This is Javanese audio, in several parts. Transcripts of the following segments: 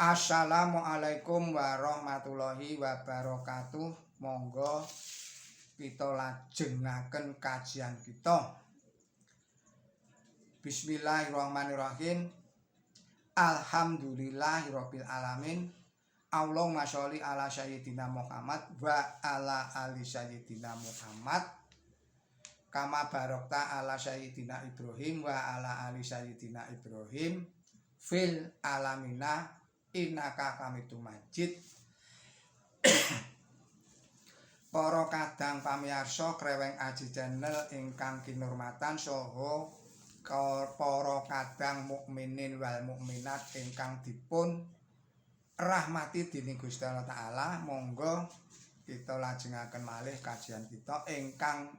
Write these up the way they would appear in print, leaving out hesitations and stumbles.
Assalamualaikum warahmatullahi wabarakatuh. Monggo kita lajengaken kajian kita. Bismillahirrahmanirrahim. Alhamdulillahirabbil alamin. Allahumma sholli ala sayyidina Muhammad wa ala ali sayyidina Muhammad. Kama barokta ala sayyidina Ibrahim wa ala ali sayyidina Ibrahim fil alamina innaka hamidum majid. Para kadang pamirsa Kreweng Aji Channel ingkang kinurmatan saha para kadang mukminin wal mukminat ingkang dipun rahmati dening Gusti Allah Taala, monggo kita lajengaken malih kajian kita ingkang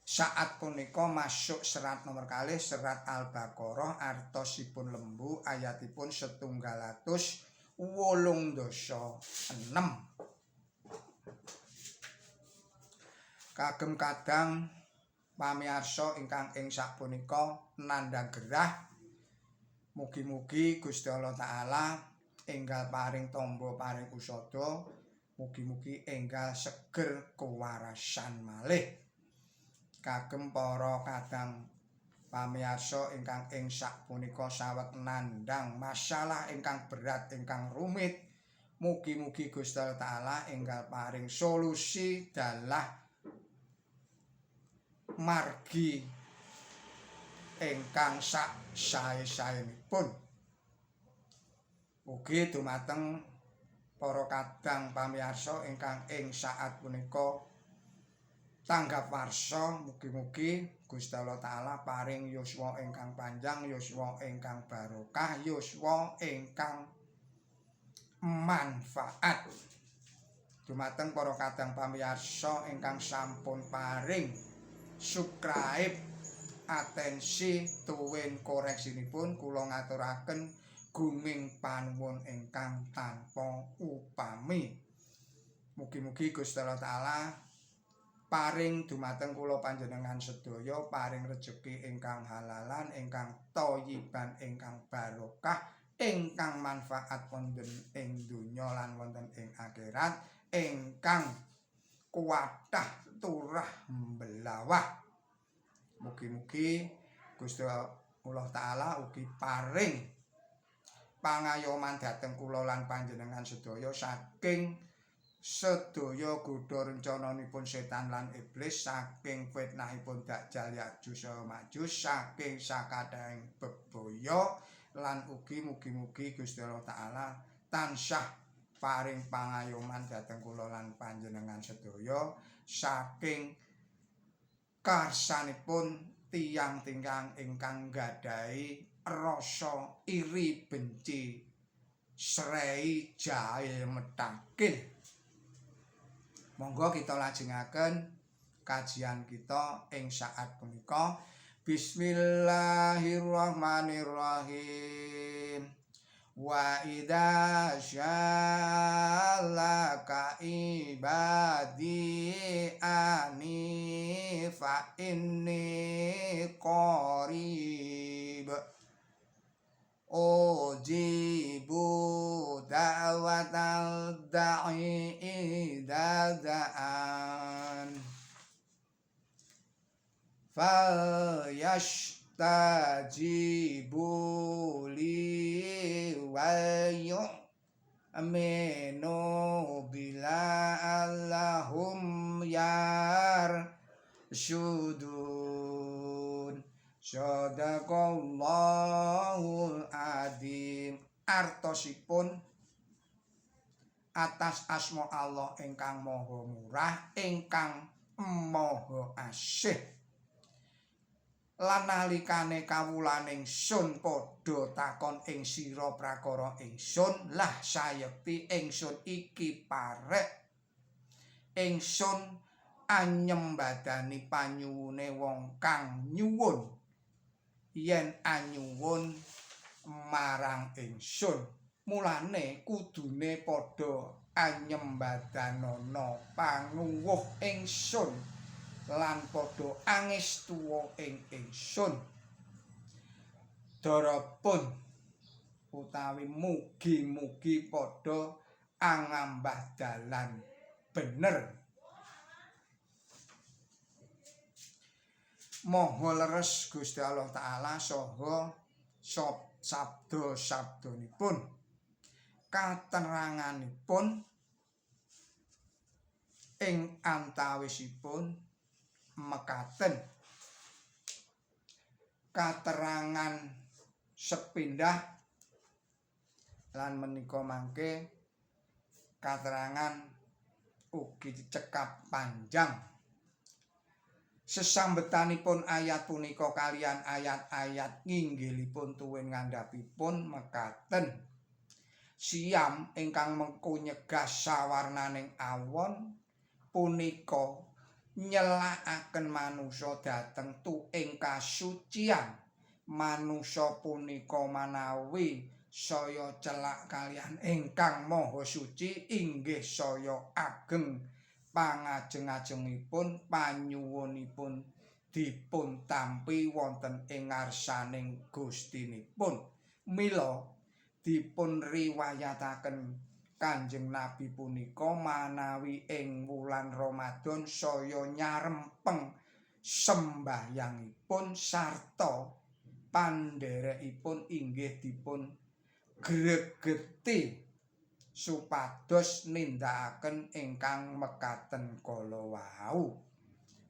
saat punika masuk serat nomor kalih serat Al-Baqarah artosipun lembu ayatipun 186. Kagem kadang pamirsa ingkang ing sapunika nandhang gerah, mugi-mugi Gusti Allah Taala enggal paring tombo paring usada, mugi-mugi enggal seger kewarasan malih. Kagem para kadang pamirsa ingkang ing sapunika saweg nandhang masalah ingkang berat ingkang rumit, mugi-mugi Gusti Allah Taala enggal paring solusi dalah margi ingkang sak sae-saenipun. Ugi dumateng para kadang pamirsa ingkang ing saat punika tanggap warsa, mugi-mugi Gusti Allah Taala paring yuswa ingkang panjang, yuswa ingkang barokah, yuswa ingkang manfaat. Dumateng para kadang pamirsa ingkang sampun paring subscribe, atensi tuwin koreksinipun kula ngaturaken gunging panuwun ingkang tanpa upami. Mugi-mugi Gusti Allah Taala paring dumateng kula panjenengan sedaya paring rejeki ingkang halalan, ingkang thayyiban, ingkang barokah, ingkang manfaat wonten ing donya lan wonten ing akhirat, ingkang kuwatah turah mbelawah. Mugi-mugi Gusti Allah Taala ugi paring pangayoman dhateng kula lan panjenengan sedaya saking sedaya godha rencananipun setan lan iblis, saking fitnahipun Dajjal Ya'juj wa Ma'juj, saking sakadhahing bebaya, lan ugi mugi-mugi Gusti Allah Taala tansah paring pangayoman dhateng kula lan panjenengan sedaya saking karsanipun tiyang-tiyang ingkang nggadhahi rasa iri benci srei jahil metakil. Monggo kita lajengaken kajian kita ing saat punika. Bismillahirrahmanirrahim. Wa idza sya'alaka ibadi ani fa inni qarib ujibu da'watal da'i idza da'an falyastajibu li wal yu'minu bila allahum yarsyudun. Sadaqallahul adzim. Artosipun atas asma Allah ingkang maha murah, ingkang maha asih. Lan nalikane kawula ingsun padha takon ing sira prakara ingsun, lah sayekti ingsun iki parek ingsun anyembadani panyuwune wong kang nyuwun yen anyuwun marang ingsun. Mulane kudune padha anyembadanana panguwuh ingsun lan padha angestuwa ing ingsun. Darapun utawi mugi-mugi padha angambah dalan bener. Moho leres Gusti Allah Ta'ala saha sabda-sabdanipun kateranganipun ing antawisipun mekaten. Katerangan sepindah lan menika mangke katerangan ugi cekap panjang. Sesambetanipun ayat punika kalian ayat-ayat nginggilipun tuwin ngandhapipun mekaten. Siam ingkang mengku nyegah sawarnaning awon punika nyelakaken manungsa dhateng tuing kasucian. Manungsa punika manawi saya celak kalian ingkang maha suci inggih saya ageng pangajeng-ajengipun panyuwunipun dipun tampi wonten ing ngarsaning Gustinipun. Mila dipun riwayataken Kanjeng Nabi punika manawi ing wulan Ramadan saya nyarempeng sembahyangipun sarta pandherekipun inggih dipun gregeti supados nindakaken ingkang mekaten kala wau.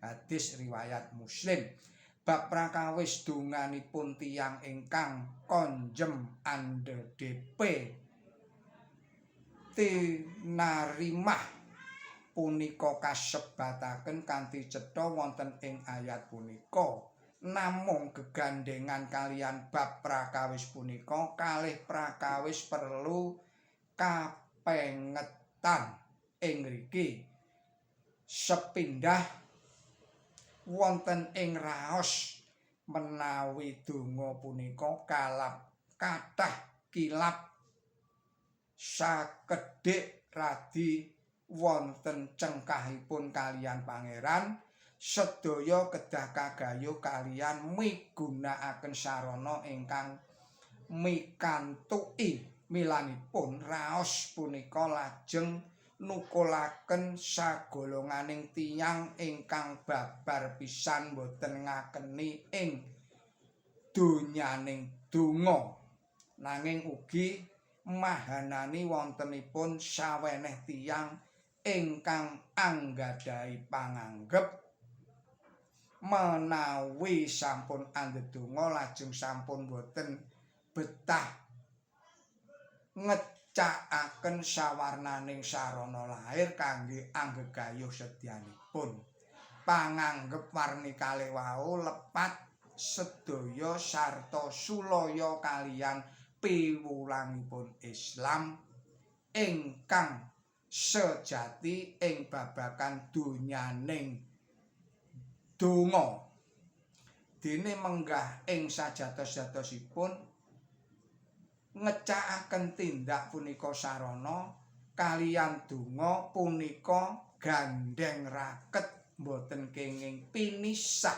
Hadis riwayat Muslim. Bab prakawis donganipun tiyang ingkang konjem andhepe tinarimah punika kasebataken kanthi cetha wonten ing ayat punika. Namung gegandhengan kalian bab prakawis punika kalih prakawis perlu kapengetan ing ngriki. Sepindah wonten ing raos menawi donga punika kathah kilap sakedhik radi wonten cengkahipun kalian pangeran sedaya kedah kagayuh kalian migunakaken sarana ingkang mikantuki. Milanipun raos punika lajeng nukulaken sagolonganing tiyang ingkang babar pisan boten ngakeni ing donyaning donga, nanging ugi mahanani wontenipun saweneh tiyang ingkang anggadhahi panganggep menawi sampun andedonga lajeng sampun boten betah ngecakaken sawarnaning sarana lair kangge anggegayuh sedyanipun. Panganggep warni kalih wau lepat sedaya sarta sulaya kalian piwulangipun Islam ingkang sejati ing babagan donyaning donga. Dene menggah ing sajatos-jatosipun ngecakaken tindak punika sarana kalian donga punika gandeng raket boten kenging pinisah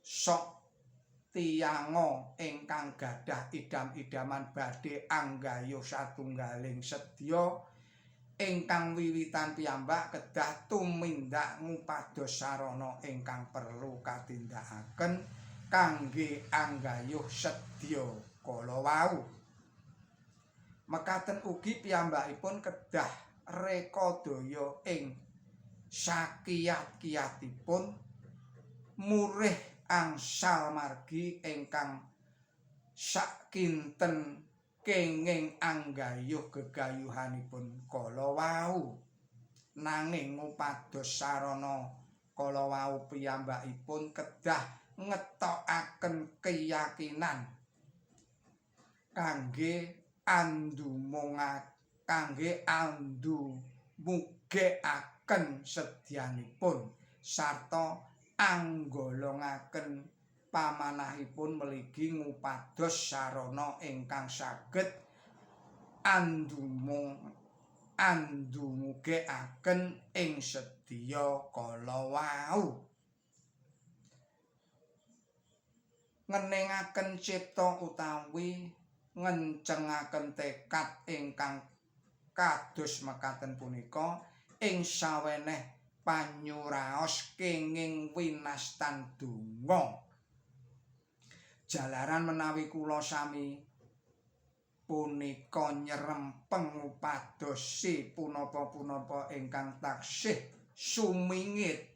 sok tiyanga ingkang gadah idam-idaman badhe anggayuh satunggaling sedya ingkang wiwitan piyambak kedah tumindak ngupados sarana ingkang perlu katindakaken kangge anggayuh sedya kala wau. Mekaten ugi piyambakipun kedah rekadaya ing sakiyat-kiyatipun murih angsal margi ingkang sakinten kenging anggayuh gegayuhanipun kala wau. Nanging ngupados sarana kala wau piyambakipun kedah ngetokaken keyakinan kangge andumugekaken sedyanipun sarta anggolongaken pamanahipun mligi ngupados sarana ingkang saged andumugekaken ing sedya kala wau. Ngeningaken cipta utawi ngencengaken tekad ingkang kados mekaten punika ing saweneh panyuraos kenging winastan donga. Jalaran menawi kula sami punika nyerempeng upadosi punapa-punapa ingkang taksih sumingit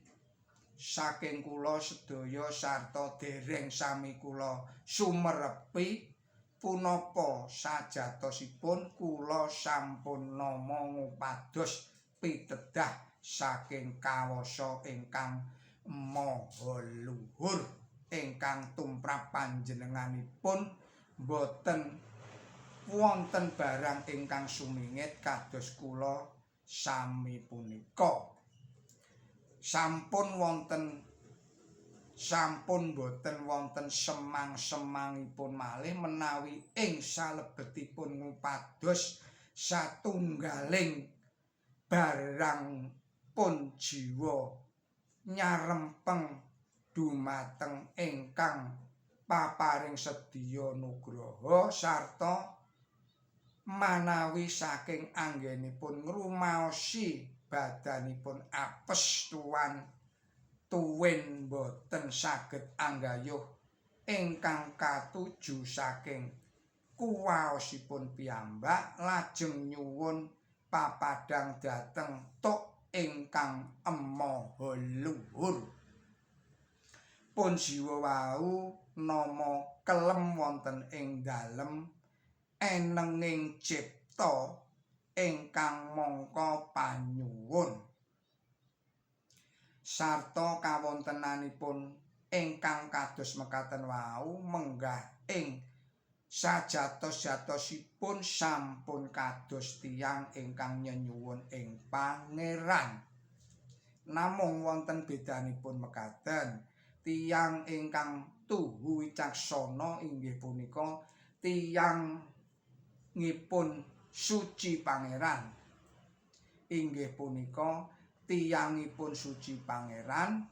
saking kula sedaya sarta dereng sami kula sumerepi punapa sajatosipun kula sampun nama ngupados pitedah saking kawasa ingkang maha luhur ingkang tumrap panjenenganipun boten wonten barang ingkang sumingit kados kula sami punika. Sampun boten wonten semang-semangipun malih menawi ing salebetipun ngupados satunggaling barang pun jiwa nyarempeng dumateng ingkang paparing sedya nugraha sarta manawi saking anggenipun ngrumaosi badanipun apes tuwin boten saged anggayuh ingkang katuju saking kuwaosipun piyambak lajeng nyuwun papadang dhateng tuk ingkang maha luhur. Pun jiwa wau nama kelem wonten ing dalem enenging cipta ingkang mangka panyuwun sarta kawontenanipun ingkang kados mekaten wau menggah ing sajatos-jatosipun sampun kados tiyang ingkang nyenyuwun ing Pangeran. Namung wonten bedanipun mekaten, tiyang ingkang tuhu wicaksana inggih punika tiyang ngipun suci Pangeran. Inggih punika tiyangipun suci Pangeran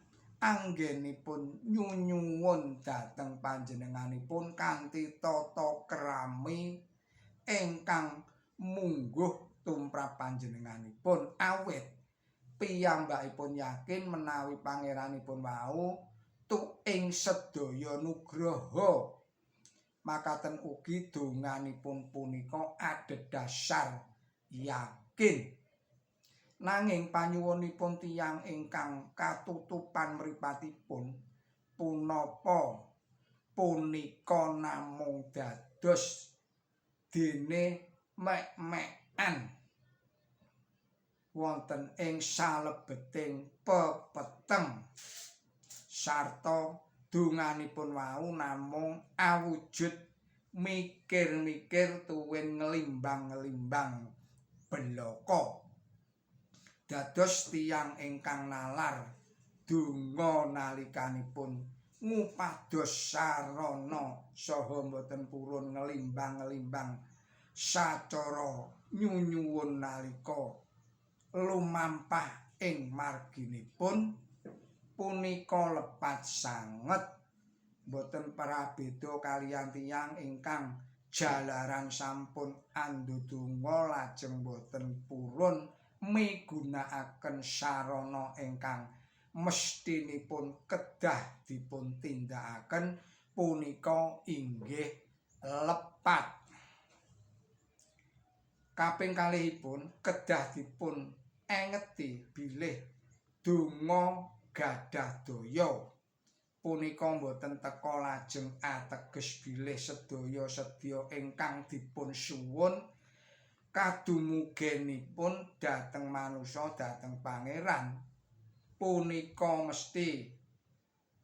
anggenipun nyunyuwun dhateng panjenenganipun kanthi tata krami ingkang mungguh tumrap panjenenganipun awit piyambakipun yakin menawi pangeranipun wau tuing sedaya nugraha. Makaten ugi donganipun punika adhedhasar yakin. Nanging panyuwunipun tiyang ingkang katutupan mripatipun punapa punika namung dados dene mek-mekan wonten ing salebeting pepeteng sarta donganipun wau namung awujud mikir-mikir tuwin ngelimbang-ngelimbang belaka. Dados tiyang ingkang nalar donga nalikanipun ngupados sarana saha boten purun ngelimbang-ngelimbang sacara nyunyuwun nalika lumampah ing marginipun punika lepat sanget boten prabéda kaliyan tiyang ingkang jalaran sampun andudonga lajeng boten purun migunakaken sarana ingkang mestinipun kedah dipun tindakaken punika inggih lepat. Kaping kalihipun kedah dipun engeti bilih donga gadah daya punika boten teka lajeng ateges bilih sedaya sedya ingkang dipun suwun kadumugenipun dhateng manusa dhateng pangeran punika mesti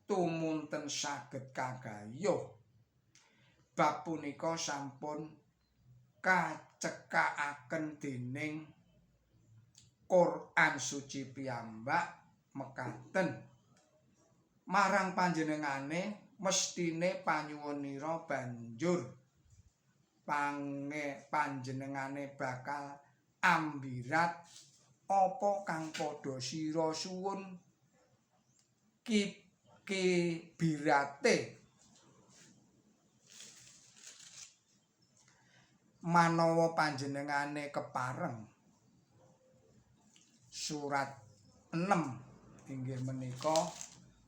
tumunten saged kagayuh. Bab punika sampun kacekakaken dening Quran suci piyambak mekaten marang panjenengane mestine panyuwunira banjur panjenengane bakal ambirat apa kang padha sira suwun birate manawa panjenengane kepareng surat 6 inggih menika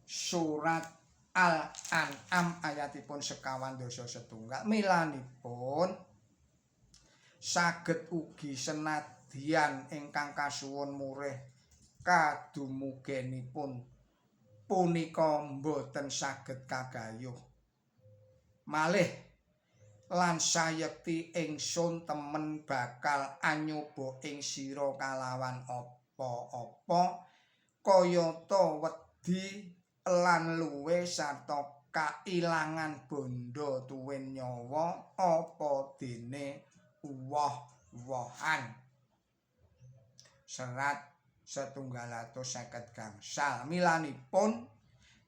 surat Al-An'am ayatipun 51 milanipun saged ugi senadyan ingkang kasuwun murih kadumugenipun punika boten saged kagayuh malih lan sayekti ingsun temen bakal anyoba ing sira kalawan apa-apa kayata wedi lan luwe sarta kailangan bondo tuwin nyawa apa dene woh-wohan. Serat 150 gangsal milanipun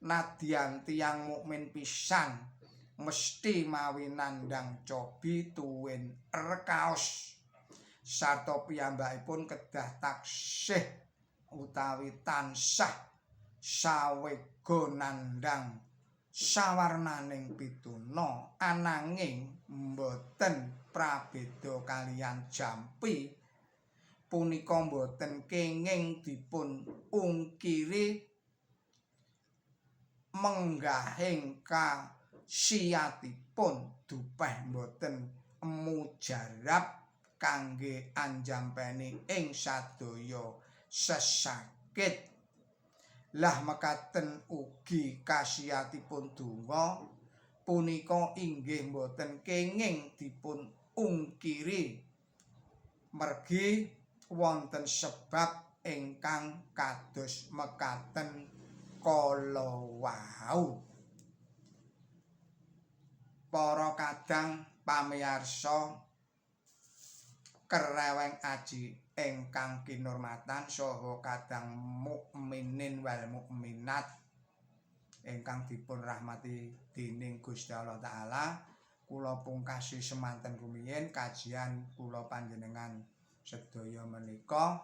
nadyan tiyang mukmin pisan mesti mawi nandhang cobi tuwin rekaos sarta piyambakipun kedah taksih utawi tansah sawega nandhang sawarnaning pituna ananging boten prabéda kaliyan jampi punika boten kenging dipun ungkiri menggahing kasiyatipun dupeh boten mujarab kangge anjampeni ing sadaya sesakit lah mekaten ugi kasiyatipun donga punika inggih boten kenging dipun ungkiri mergi wonten sebab ingkang kados mekaten kala wau. Para kadang pamirsa kereweng aji ingkang kinurmatan saha kadang mukminin wal mukminat ingkang dipun rahmati dening Gusti Allah taala kula pungkasi semanten rumiyin kajian kula panjenengan sedaya menika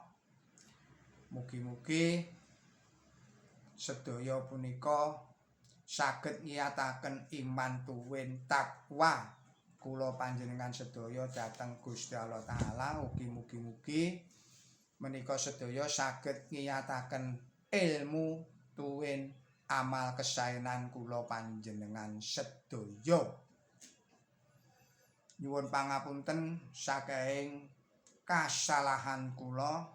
mugi-mugi sedaya punika saged ngiyataken iman tuwin takwa kula panjenengan sedaya dhateng Gusti Allah taala ugi mugi-mugi menika sedaya saged ngiyataken ilmu tuwin amal kesaenan kula panjenengan sedaya. Nyuwun pangapunten saking kasalahan kula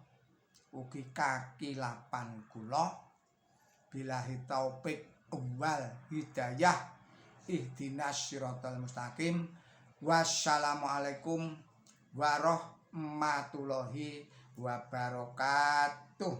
ugi kakilapan kula billahi taufik wal hidayah ihdinas siratal mustaqim. Wassalamualaikum warahmatullahi wabarakatuh.